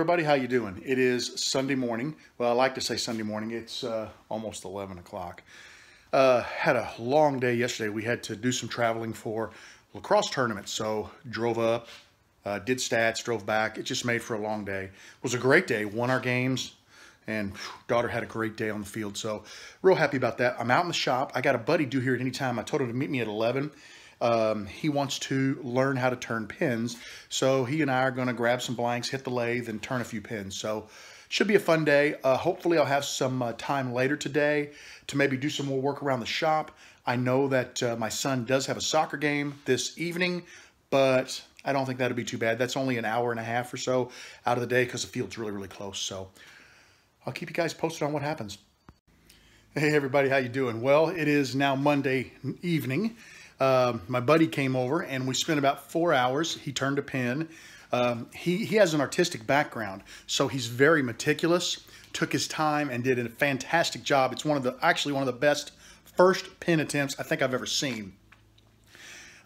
everybody, how you doing? It is Sunday morning. Well, I like to say Sunday morning. It's almost 11 o'clock. Had a long day yesterday. We had to do some traveling for lacrosse tournaments. So drove up, did stats, drove back. It just made for a long day. It was a great day. Won our games, and daughter had a great day on the field. So real happy about that. I'm out in the shop. I got a buddy due here at any time. I told him to meet me at 11. He wants to learn how to turn pins, so he and I are going to grab some blanks, hit the lathe, and turn a few pins. So should be a fun day. Hopefully I'll have some time later today to maybe do some more work around the shop. I know that my son does have a soccer game this evening, but I don't think that'll be too bad. That's only an hour and a half or so out of the day because the field's really, really close. So I'll keep you guys posted on what happens. Hey everybody, how you doing? Well, it is now Monday evening. My buddy came over and we spent about 4 hours. He turned a pin. He has an artistic background, so he's very meticulous, took his time and did a fantastic job. It's actually one of the best first pin attempts I think I've ever seen.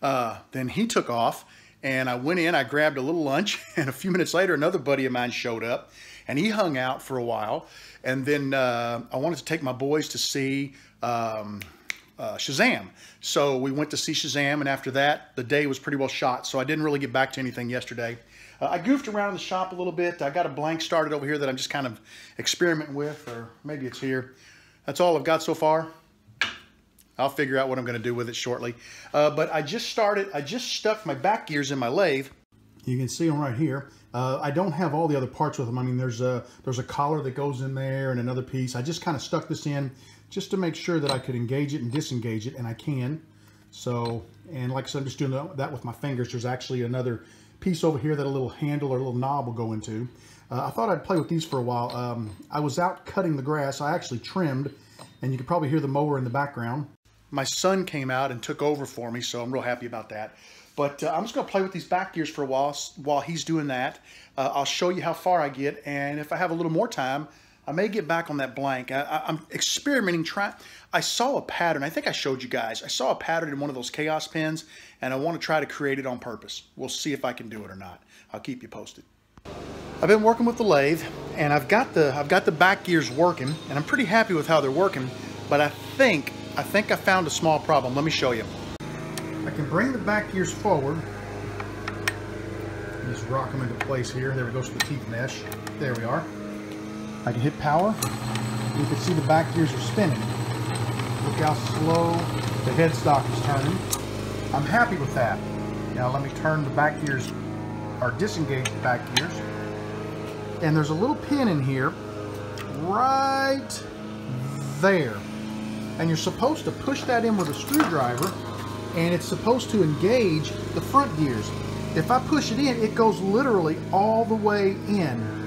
Then he took off and I went in, I grabbed a little lunch, and a few minutes later another buddy of mine showed up and he hung out for a while. And then I wanted to take my boys to see Shazam. So we went to see Shazam, and after that, the day was pretty well shot, so I didn't really get back to anything yesterday. I goofed around in the shop a little bit. I got a blank started over here that I'm just kind of experimenting with, or maybe it's here. That's all I've got so far. I'll figure out what I'm going to do with it shortly. But I just stuck my back gears in my lathe. You can see them right here. I don't have all the other parts with them. I mean, there's a collar that goes in there and another piece. I just kind of stuck this in just to make sure that I could engage it and disengage it, and I can. So, and like I said, I'm just doing that with my fingers. There's actually another piece over here that a little handle or a little knob will go into. I thought I'd play with these for a while. I was out cutting the grass. I actually trimmed, and you can probably hear the mower in the background. My son came out and took over for me, so I'm real happy about that. But I'm just going to play with these back gears for a while he's doing that. I'll show you how far I get, and if I have a little more time, I may get back on that blank. I'm experimenting, I saw a pattern. I think I showed you guys. I saw a pattern in one of those chaos pins, and I want to try to create it on purpose. We'll see if I can do it or not. I'll keep you posted. I've been working with the lathe, and I've got the back gears working, and I'm pretty happy with how they're working. But I think I found a small problem. Let me show you. I can bring the back gears forward. Just rock them into place here. There we go, to the teeth mesh. There we are. I can hit power. You can see the back gears are spinning. Look how slow the headstock is turning. I'm happy with that. Now let me turn the back gears, or disengage the back gears. And there's a little pin in here, right there. And you're supposed to push that in with a screwdriver, and it's supposed to engage the front gears. If I push it in, it goes literally all the way in.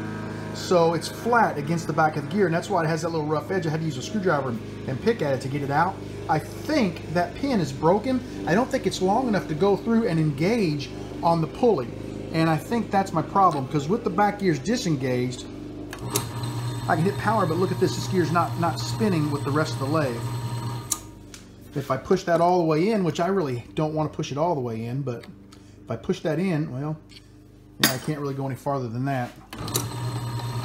So it's flat against the back of the gear, and that's why it has that little rough edge. I had to use a screwdriver and pick at it to get it out. I think that pin is broken. I don't think it's long enough to go through and engage on the pulley. And I think that's my problem, because with the back gears disengaged, I can hit power, but look at this, this gear's not spinning with the rest of the lathe. If I push that all the way in, which I really don't want to push it all the way in, but if I push that in, well, yeah, I can't really go any farther than that.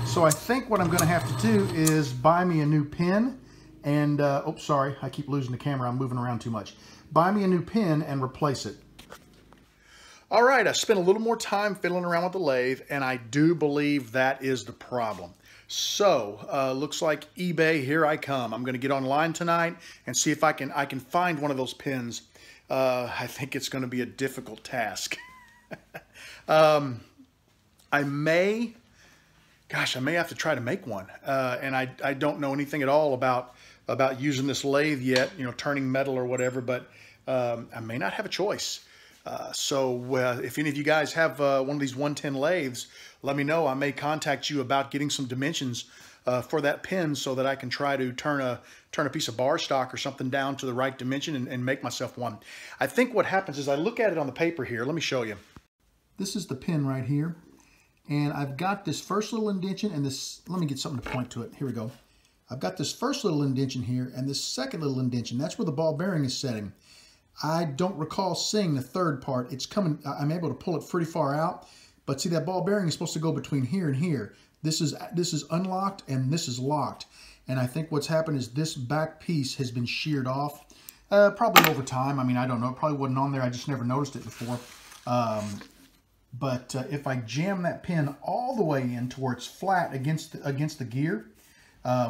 So I think what I'm going to have to do is buy me a new pin and, oh, sorry, I keep losing the camera. I'm moving around too much. Buy me a new pin and replace it. All right, I spent a little more time fiddling around with the lathe, and I do believe that is the problem. So, looks like eBay, here I come. I'm going to get online tonight and see if I can find one of those pins. I think it's going to be a difficult task. I may have to try to make one. And I don't know anything at all about using this lathe yet, you know, turning metal or whatever, but I may not have a choice. So if any of you guys have one of these 110 lathes, let me know. I may contact you about getting some dimensions for that pin so that I can try to turn a piece of bar stock or something down to the right dimension and make myself one. I think what happens is I look at it on the paper here. Let me show you. This is the pin right here. And I've got this first little indentation and this, let me get something to point to it. Here we go. I've got this first little indentation here and this second little indentation. That's where the ball bearing is setting. I don't recall seeing the third part. It's coming, I'm able to pull it pretty far out, But see, that ball bearing is supposed to go between here and here. This is unlocked and this is locked. And I think what's happened is this back piece has been sheared off. Probably over time. I mean, I don't know. It probably wasn't on there. I just never noticed it before. But if I jam that pin all the way in to where it's flat against the gear,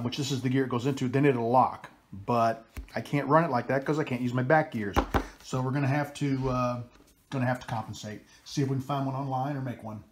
which this is the gear it goes into, then it'll lock. But I can't run it like that because I can't use my back gears. So we're gonna have to compensate. See if we can find one online or make one.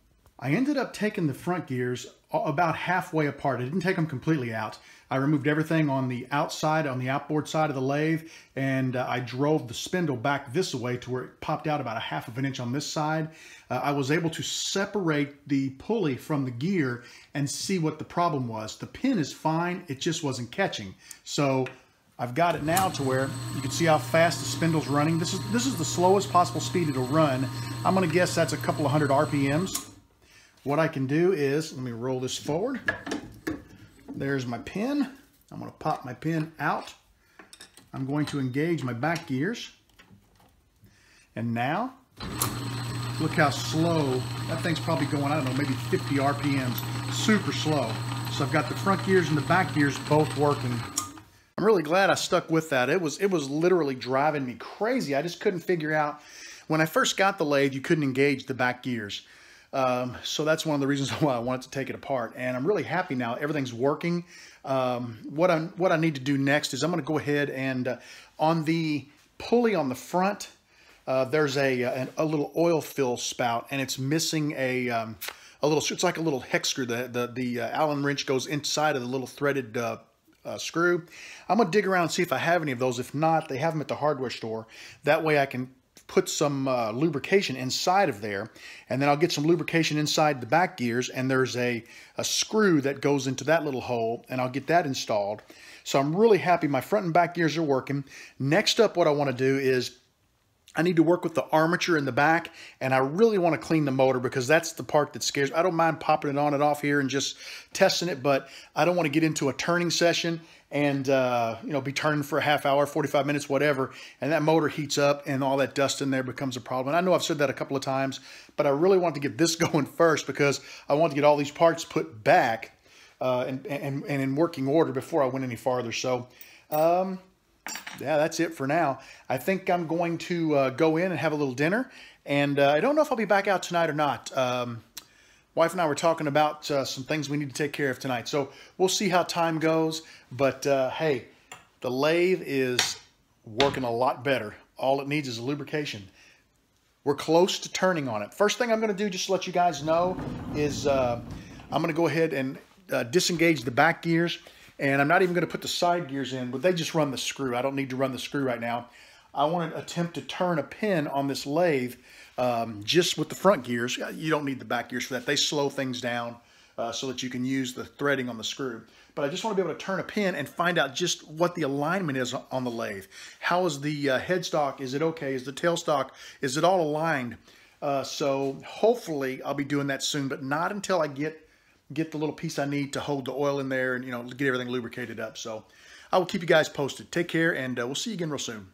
I ended up taking the front gears about halfway apart. I didn't take them completely out. I removed everything on the outside, on the outboard side of the lathe, and I drove the spindle back this way to where it popped out about a 1/2 of an inch on this side. I was able to separate the pulley from the gear and see what the problem was. The pin is fine, it just wasn't catching. So I've got it now to where you can see how fast the spindle's running. This is the slowest possible speed it'll run. I'm gonna guess that's a couple of hundred RPMs. What I can do is, let me roll this forward. There's my pin. I'm going to pop my pin out. I'm going to engage my back gears. And now, look how slow. That thing's probably going, I don't know, maybe 50 RPMs. Super slow. So I've got the front gears and the back gears both working. I'm really glad I stuck with that. It was literally driving me crazy. I just couldn't figure out. When I first got the lathe, you couldn't engage the back gears. So that's one of the reasons why I wanted to take it apart, and I'm really happy now. Everything's working. What I need to do next is I'm going to go ahead and on the pulley on the front, there's a little oil fill spout, and it's missing a little. It's like a little hex screw. The Allen wrench goes inside of the little threaded screw. I'm going to dig around and see if I have any of those. If not, they have them at the hardware store. That way I can put some lubrication inside of there, and then I'll get some lubrication inside the back gears, and there's a screw that goes into that little hole, and I'll get that installed. So I'm really happy my front and back gears are working. Next up, what I want to do is I need to work with the armature in the back, and I really want to clean the motor because that's the part that scares me. I don't mind popping it on and off here and just testing it, but I don't want to get into a turning session and be turning for a half hour, 45 minutes, whatever, and that motor heats up and all that dust in there becomes a problem. And I know I've said that a couple of times, but I really want to get this going first because I want to get all these parts put back and in working order before I went any farther. So yeah, that's it for now. I think I'm going to go in and have a little dinner, and I don't know if I'll be back out tonight or not. Wife and I were talking about some things we need to take care of tonight. So we'll see how time goes. But hey, the lathe is working a lot better. All it needs is a lubrication. We're close to turning on it. First thing I'm going to do, just to let you guys know, is I'm going to go ahead and disengage the back gears. And I'm not even going to put the side gears in, but they just run the screw. I don't need to run the screw right now. I want to attempt to turn a pin on this lathe just with the front gears. You don't need the back gears for that. They slow things down so that you can use the threading on the screw. But I just want to be able to turn a pin and find out just what the alignment is on the lathe. How is the headstock? Is it okay? Is the tailstock? Is it all aligned? So hopefully I'll be doing that soon, but not until I get the little piece I need to hold the oil in there and get everything lubricated up. So I will keep you guys posted. Take care, and we'll see you again real soon.